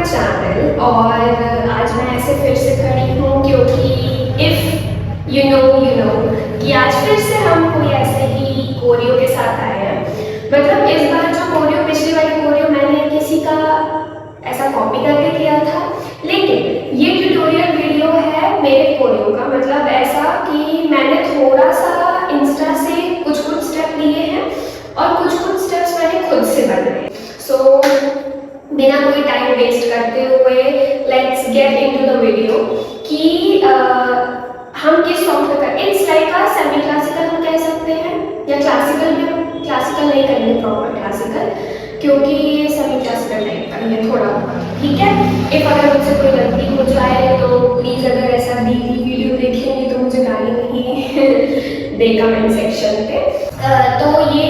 Channel. और आज मैं ऐसे फिर से खड़ी हूँ क्योंकि इफ़ यू नो कि आज फिर से हम कोई ऐसे ही कोरियो के साथ आए हैं। मतलब इस बार जो कोरियो, पिछली वाली कोरियो मैंने किसी का ऐसा कॉपी करके किया था, लेकिन ये ट्यूटोरियल वीडियो है मेरे कोरियो का। मतलब ऐसा कि मैंने थोड़ा सा इंस्टा से कुछ स्टेप लिए हैं और कुछ स्टेप्स मैंने खुद से बनाए। सो बिना कोई टाइम वेस्ट करते हुए let's get into the video कि हम किस सॉन्ग पे करें। It's like a semi classical हम कह सकते हैं, या क्लासिकल भी। हम क्लासिकल नहीं करेंगे, प्रॉपर क्लासिकल, क्योंकि ये सेमी क्लासिकल टाइप का ये थोड़ा, ठीक है। इफ अगर मुझसे कोई गलती हो जाए तो प्लीज़, अगर ऐसा वीडियो देखेंगे तो मुझे गाली नहीं दे कमेंट सेक्शन पे। तो ये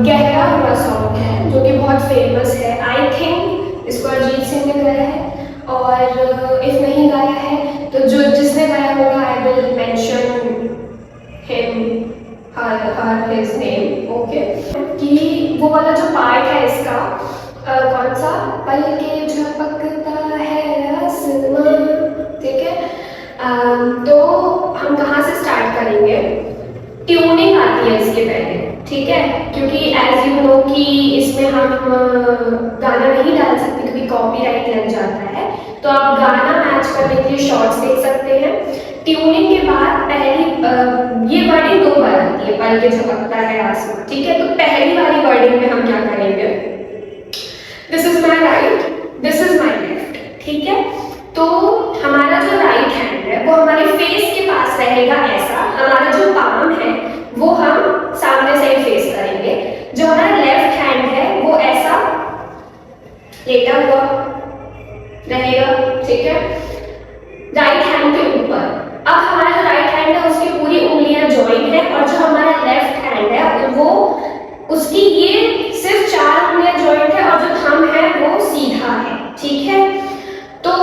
गहरा हुआ सॉन्ग है जो कि बहुत फेमस है। आई थिंक इसको अरिजीत सिंह ने गाया है, और इफ नहीं गाया है तो जो जिसने गाया होगा I will mention him her his name, okay. कि वो वाला जो पार्ट है इसका, कौन सा, पल के झपकता है आसमां, ठीक है। तो हम कहाँ से स्टार्ट करेंगे? ट्यूनिंग आती है इसके पहले, ठीक है, क्योंकि एज यू नो कि इसमें हम गाना नहीं डाल सकते क्योंकि कॉपीराइट लग जाता है। तो आप गाना मैच करने के लिए शॉर्ट्स देख सकते हैं। ट्यूनिंग के बाद पहली ये वर्डिंग दो बार आती है, पल के झपकता है आसमां, ठीक है। तो पहली वाली वर्डिंग में हम क्या करेंगे? This is my right, this is my left, ठीक है। तो हमारा जो राइट हैंड है वो हमारे फेस के पास रहेगा ऐसा, हमारा जो पाम है वो हम सामने से ही फेस करेंगे। जो हमारा लेफ्ट हैंड है वो ऐसा लेटा हुआ रहेगा, ठीक है, राइट हैंड के ऊपर। अब हमारा जो राइट हैंड है उसकी पूरी उंगलियां जॉइंट है, और जो हमारा लेफ्ट हैंड है वो उसकी ये सिर्फ 4 उंगलियां जॉइंट है, और जो थंब है वो सीधा है, ठीक है। तो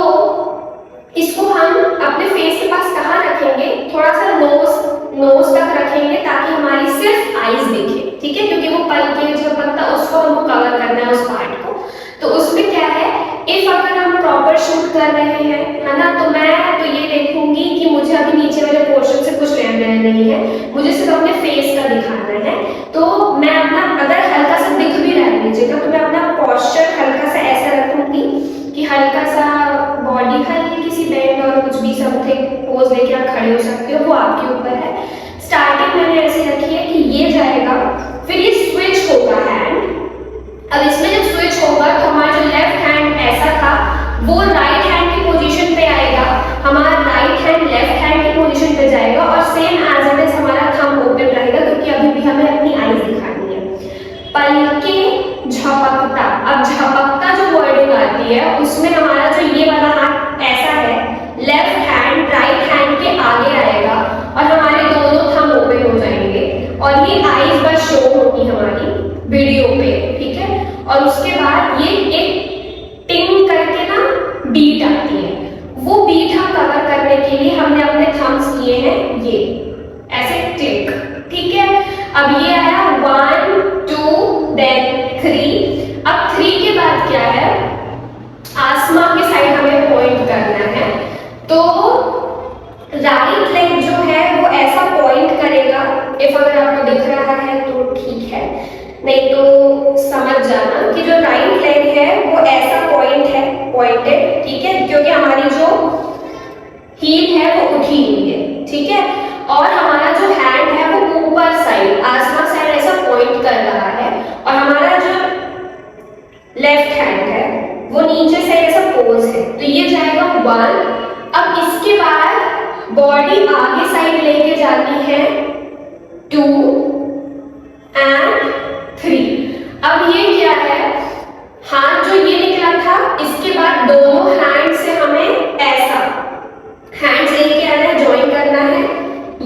इसको हम अपने फेस के पास कहाँ रखेंगे? थोड़ा सा नोज तक रखेंगे ताकि हमारी सिर्फ आईज दिखे, ठीक है, क्योंकि वो पल के झपकता उसको हमको कवर करना है, उस पार्ट को। तो उसमें क्या है, इफ अगर हम प्रॉपर शूट कर रहे हैं, है ना, तो मैं तो ये देखूंगी कि मुझे अभी नीचे वाले पोर्शन से कुछ लेना देना नहीं है, मुझे सिर्फ अपने फेस का दिखाना है। तो मैं अपना, अगर हल्का सा दिख भी रहा है नीचे का, तो मैं अपना पोस्चर हल्का सा ऐसा रखूंगी कि हल्का सा बॉडी हल्की सी बेंड और कुछ भी समथिंग पोज लेके आप खड़े हो सकते हो, वो आपके ऊपर है। स्टार्टिंग मैंने ऐसे रखी है कि ये जाएगा, फिर ये स्विच होगा हैंड। अब इसमें जब स्विच होगा तो हमारा जो लेफ्ट हैंड ऐसा था वो राइट हैंड की पोजीशन पे आएगा, हमारा राइट हैंड लेफ्ट हैंड की पोजीशन पे जाएगा, और सेम एज इट इज हमारा थंब ओपन रहेगा क्योंकि अभी भी हमें अपनी आईज दिखानी है। पल के झपकता, अब झपकता जो वर्डिंग आती है उसमें हमारा जो ये वाला हाथ ऐसा है, लेफ्ट हैंड राइट हैंड के आगे आएगा और हमारे दोनों थंब ओपन हो जाएंगे, और ये आईज बस शो होगी हमारी वीडियो पे, ठीक है। और उसके बाद ये एक टिंग करके ना बीट आती है, वो बीट हम कवर करने के लिए हमने अपने थंब्स लिए हैं ये ऐसे क्लिक, ठीक है। अब ये आया 1 2 देन 3। अब 3 के बाद क्या है, आसमां के साइड हमें पॉइंट करना है। तो राइट लेग जो है वो ऐसा पॉइंट करेगा, इफ अगर आपको दिख रहा है तो ठीक है, नहीं तो समझ जाना कि जो राइट लेग है वो ऐसा पॉइंट है, पॉइंटेड, ठीक है, क्योंकि हमारी जो हील है वो उठी हुई है, ठीक है। और हमारा जो हैंड है वो ऊपर साइड, आसमां साइड ऐसा पॉइंट कर रहा है, और हमारा जो लेफ्ट हैंड है वो नीचे साइड ऐसा पोज है। तो ये जाएगा 1। अब इसके बाद बॉडी आगे साइड लेके जानी है 2 एंड 3। अब ये क्या है, हाथ जो ये निकला था इसके बाद दोनों हैंड से हमें ऐसा हैंड्स लेके आना है, ज्वाइन करना है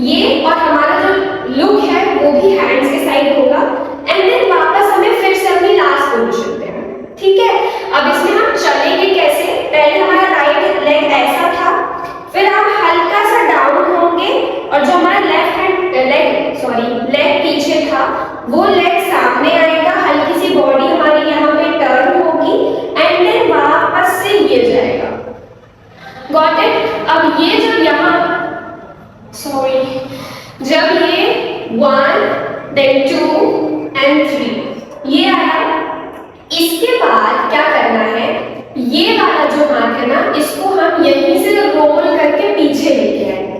ये, और हमारा जो लुक है वो भी हैंड्स के साइड होगा, एंड देन वापस हमें फिर से अपनी लास्ट पोजीशन पे है, ठीक है। अब इसमें हम चलेंगे कैसे? पहले हमारा राइट लेग ऐसा था, फिर हम हल्का सा डाउन होंगे, और जो हमारा लेफ्ट हैंड लेग पीछे था वो इसके बाद क्या करना है, ये वाला जो हाथ है ना, इसको हम यहीं से रोल करके पीछे लेके आएंगे।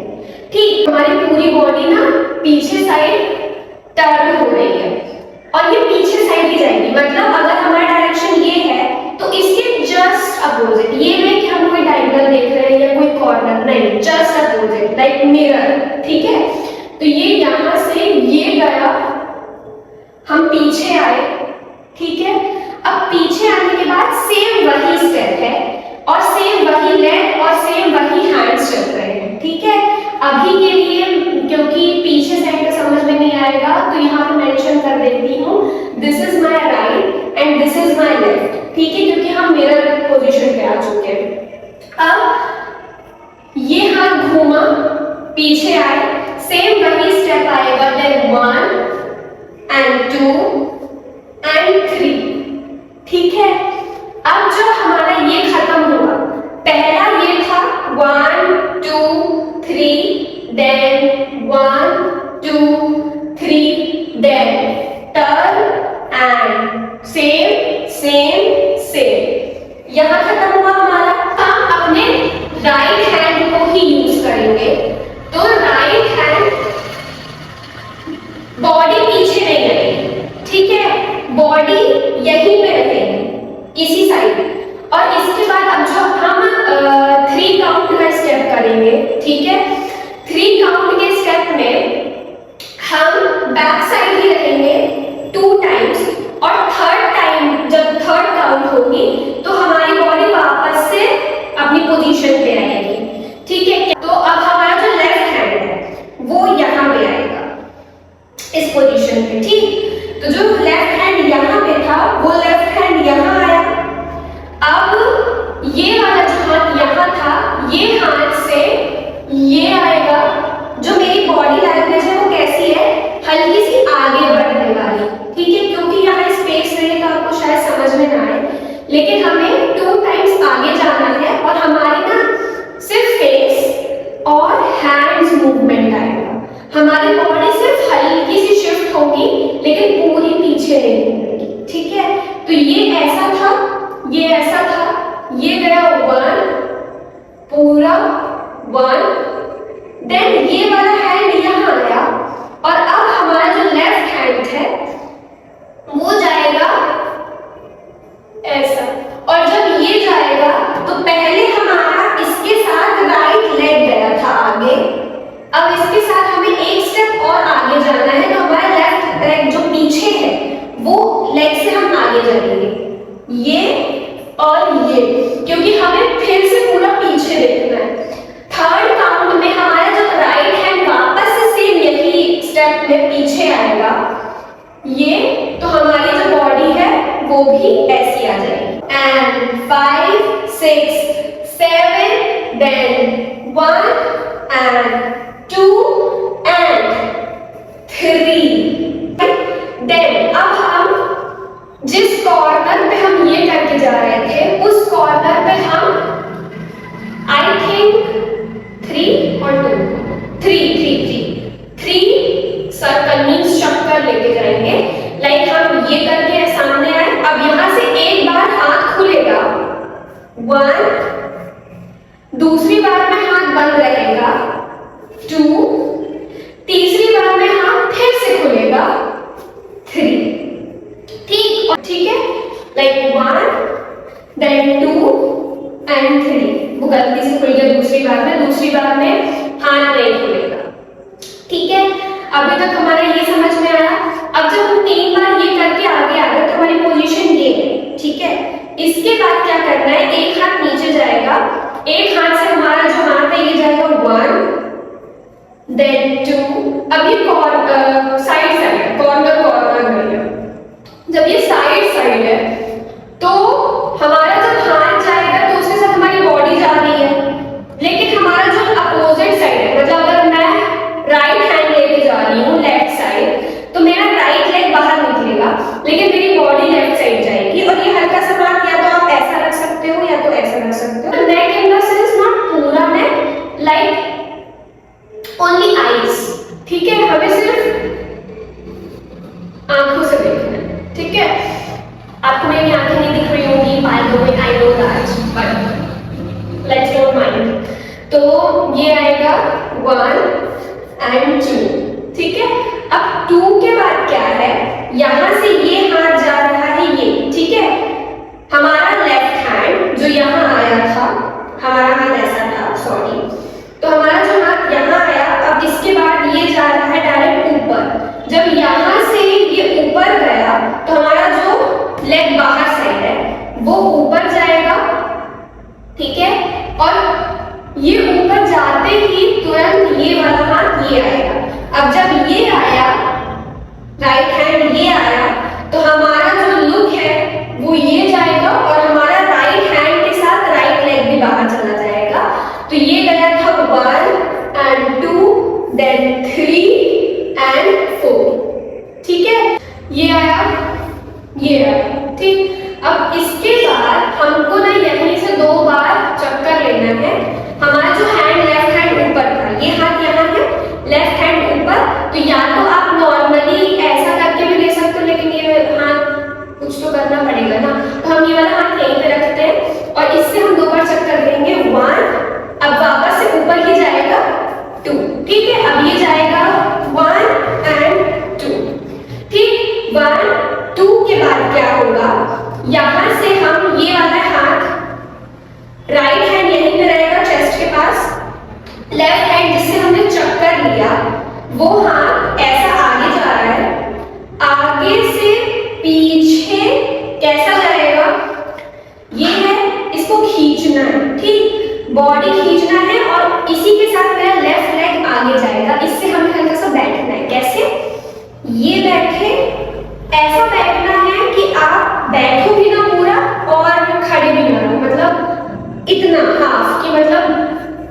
ठीक, हमारी पूरी बॉडी ना पीछे साइड टर्न हो रही है और ये पीछे साइड ही जाएगी। मतलब अगर हमारा डायरेक्शन ये है तो इसके जस्ट अपोजिट, ये नहीं कि हम कोई डायगोनल देख रहे हैं या कोई कॉर्नर, नहीं, जस्ट अपोजिट लाइक मिरर। ठीक है, तो ये यहां से ये गया, हम पीछे आए। ठीक है, अब पीछे आने के बाद सेम वही स्टेप है और सेम वही लेग और सेम वही हैंड्स चल रहे हैं। ठीक है, अभी के लिए क्योंकि पीछे साइड का समझ में नहीं आएगा तो यहाँ पे मेंशन कर देती हूँ, this is my right and this is my left. ठीक है, क्योंकि हम मिरर पोजीशन पे आ चुके हैं। अब ये हाथ घूमा, पीछे आए, सेम वही स्टेप आएगा, देन 1 and 2 and 3। ठीक है, अब जब हमारा ये खत्म हुआ, पहला ये था 1 2 3, then 1 2 3, then turn and same same same। यहां खत्म हुआ हमारा। हम अपने राइट हैंड को ही यूज करेंगे, तो राइट हैंड, बॉडी पीछे नहीं रहेगी। ठीक है, बॉडी यहीं पे रहेगी इसी साइड। और इसके बाद अब जो हम 3 काउंट का स्टेप करेंगे। ठीक है, 3 काउंट के स्टेप में हम बैक साइड ही रहेंगे 2 टाइम्स और थर्ड टाइम जब थर्ड काउंट होगी तो हमारी बॉडी वापस से अपनी पोजीशन पे आएगी। ठीक है, तो अब हमारा जो लेफ्ट हैंड है वो यहाँ पे आएगा इस पोजीशन पे। ठीक, तो जो लेफ्ट हैंड यहाँ पे था वो लेफ्ट हैंड यहाँ आया। अब ये वाला जो हाथ यहाँ था, ये हाथ से ये आएगा। जो मेरी बॉडी लैंग्वेज है वो कैसी है, हल्की सी आगे बढ़ने वाली। ठीक है, क्योंकि यहाँ स्पेस नहीं है तो आपको शायद समझ में ना आए, लेकिन हमें 2 टाइम्स आगे जाना है और हमारी ना सिर्फ फेस और हैंड्स मूवमेंट आएगा। हमारी बॉडी सिर्फ हल्की सी शिफ्ट होगी लेकिन पूरी पीछे नहीं घूमेगी। ठीक है, तो ये ऐसा था, ये ऐसा था, ये गया 1 पूरा 1, देन ये वाला हैंड यहाँ आया और अब हमारा जो लेफ्ट हैंड है वो जाएगा ऐसा। और जब ये जाएगा तो पहले हमारा इसके साथ राइट लेग गया था आगे, अब इसके साथ हमें एक स्टेप और आगे जाना है, तो हमारा लेफ्ट लेग जो पीछे है वो लेग से हम आगे जाएंगे, ये और ये, क्योंकि हमें फिर से पूरा पीछे देखना है। थर्ड काउंट में हमारा जो राइट हैंड वापस से सेम यही स्टेप में पीछे आएगा, ये, तो हमारी जो बॉडी है वो भी ऐसी आ जाएगी। And 5 6 7, then 1 and 2 and 3, then अब हम जिस कॉर्नर पे हम ये करके जा रहे थे उस कॉर्नर पे हम आई थिंक 3 और 2 3 सर्कल मीन्स चक्कर लेके जाएंगे। लाइक हम ये करके सामने आए, अब यहां से एक बार हाथ खुलेगा 1, दूसरी बार में हाथ बंद रहेगा 2, तीसरी बार में हाथ फिर से खुलेगा 3। ठीक है, लाइक 1 देन 2 एंड 3। वो गलती से खुल गया दूसरी बार में हाथ नहीं खुलेगा। ठीक है, अभी तक हमारा ये समझ में आया। अब जब हम 3 बार ये करके आगे आ गए तो हमारी पोजीशन ये है। ठीक है, इसके बाद क्या करना है, एक हाथ नीचे जाएगा, एक हाथ से हमारा जो हाथ है ये जाएगा 1 देन 2। अब ये साइड कॉर्नर में है। जब ये साइड है तो हमारा जब हाथ जाएगा तो उसके साथ हमारी बॉडी जा रही है, लेकिन हमारा जो अपोजिट साइड है, मतलब अगर मैं राइट हैंड लेके जा रही हूँ लेफ्ट साइड तो मेरा राइट लेग बाहर निकलेगा लेकिन मेरी बॉडी लेफ्ट साइड जाएगी। और ये हल्का सा हाथ या तो आप ऐसा रख सकते हो या तो ऐसा रख सकते हो। नेक इन द सेंस नॉट पूरा नेक, लाइक ओनली आईज। ठीक है, हमें सिर्फ आंखों से देखना है। ठीक है, आपको मेरी आंखें नहीं दिख रही होंगी, by the way I know that, but let's don't mind. तो ये आएगा 1 and 2, ठीक है। अब 2 के बाद क्या है, यहां से ये हाथ जा रहा है ये, ठीक है। हमारा लेफ्ट हैंड जो यहाँ आया था, हमारा हाथ ऐसा था, सॉरी, तो हमारा जो हाथ यहाँ आया, अब इसके बाद ये जा रहा है डायरेक्ट ऊपर। जब यहाँ से ये ऊपर गया तो हमारा जो लेग बाहर साइड है वो ऊपर जाएगा, ठीक है। और ये ऊपर जाते ही तुरंत ये वाला हाथ ये आएगा। अब जब ये आया, राइट हैंड ये आया, तो हमारा जो लुक है वो ये जाएगा और हमारा राइट हैंड के साथ राइट लेग भी बाहर चला जाएगा। तो ये गया था 1 and 2, then 3 and 4, ठीक है। ये आया, ये आया, ठीक। अब इसके बाद हमको ना यहीं से 2 बार चक्कर लेना है। हमारा जो हैंड, लेफ्ट हैंड ऊपर था, ये हाथ यहाँ है, लेफ्ट हैंड ऊपर, तो या तो आप नॉर्मली ऐसा करके भी ले सकते हो, लेकिन ये हाथ कुछ तो करना पड़ेगा ना, तो हम ये वाला हाथ यहीं पे रखते हैं और इससे हम 2 बार चक्कर देंगे। 1, अब वापस से ऊपर ही जाएगा 2, ठीक है। अब ये जाएगा 1 and 2, ठीक। 1, 2 के बाद क्या होगा, यहां से हम ये वाला हाथ, राइट हैंड यहीं पे रहेगा चेस्ट के पास, लेफ्ट हैंड जिससे हमने चक्कर लिया वो हाथ ऐसा आगे जा रहा है, आगे से पीछे कैसा जाएगा, ये है, इसको खींचना है, ठीक। बॉडी खींचना है और इसी के साथ मेरा लेफ्ट लेग आगे जाएगा। इससे हमें हल्का सा बैठना है, कैसे, ये बैठे, ऐसा बैठना है कि आप बैठो भी ना पूरा और खड़े भी ना रहो, मतलब इतना हाफ की, मतलब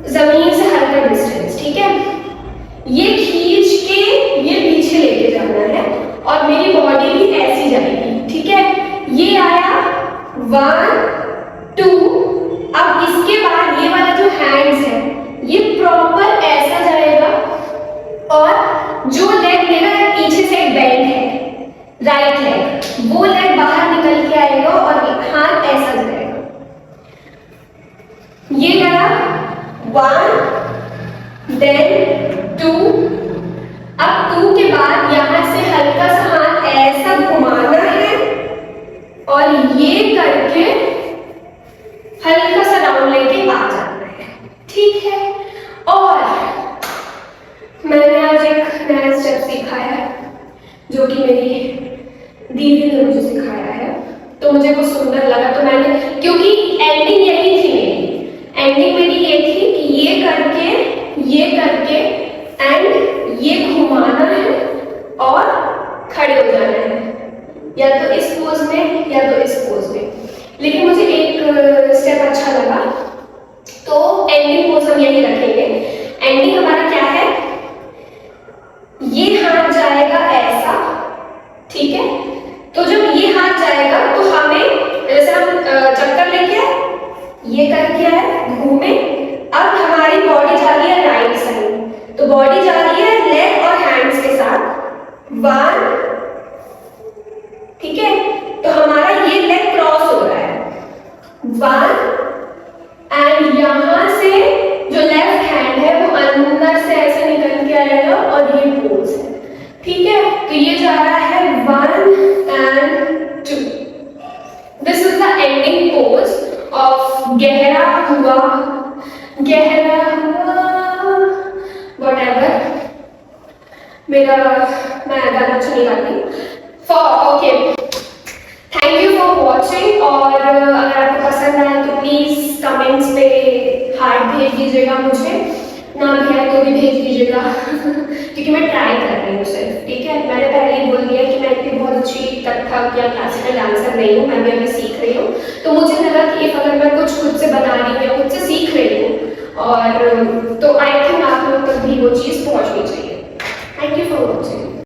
जमीन से हल्का डिस्टेंस, ठीक है। ये खींच के ये पीछे लेके जाना है और मेरी बॉडी भी ऐसी जाएगी, ठीक है। ये आया 1, 2, अब इसके बाद ये वाला जो हैंड्स है ये प्रॉपर ऐसा जाएगा और जो लेग मेरा पीछे से एक बेंड है, राइट लेग, वो लेग बाहर निकल के आएगा और हाथ ऐसा जाएगा। ये गया 1, then 2, अब 2 के बाद यहां से हल्का सा हाथ ऐसा घुमाना है और ये करके हल्का सा राउंड लेके आ जाना है, ठीक है। और मैंने आज एक नया स्टेप सीखा है जो कि मेरी दीदी ने मुझे सिखाया है, तो मुझे वो सुंदर लगा, तो मैंने, क्योंकि एंडिंग यही थी मेरी, एंडिंग मेरी ये थी कि ये करके एंड ये घुमाना है और खड़े हो जाना है, या तो इस पोज में या तो इस पोज में। लेकिन मुझे एक स्टेप अच्छा लगा, तो एंडिंग पोज हम यही रखेंगे। एंडिंग हमारा क्या है, ये हाथ जाएगा ऐसा, ठीक है। तो जब ये हाथ जाएगा तो हमें, जैसे हम चक्कर लेके ये करके है, घूमे, अब हमारी बॉडी जा रही है राइट साइड, तो बॉडी जा रही है लेग और हैंड्स के साथ 1, ठीक है। तो हमारा ये लेग क्रॉस हो रहा है 1, एंड यहां से जो लेफ्ट हैंड है वो अंदर से ऐसे निकल के आएगा और ये पोज है, ठीक है। तो ये जा रहा है 1 and 2। This is the ending pose of गहरा हुआ व्हाटएवर। मेरा, मैं गाना अच्छा नहीं गाती। Okay, thank you for watching, और अगर आपको पसंद आया तो प्लीज कमेंट्स पे हार्ट भेज दीजिएगा मुझे, ना भी है तो भी भेज दीजिएगा क्योंकि मैं ट्राई कर रही हूँ सिर्फ, ठीक है। मैंने पहले ही बोल दिया कि मैं इतनी बहुत अच्छी कथक या क्लासिकल डांसर नहीं हूँ, मैं भी अभी सीख रही हूँ। तो मुझे लगा कि if अगर मैं कुछ खुद से बना रही हूँ या खुद से सीख रही हूँ, और तो आई थिंक आप लोग तक भी वो चीज़ पहुँचनी चाहिए। Thank you for watching.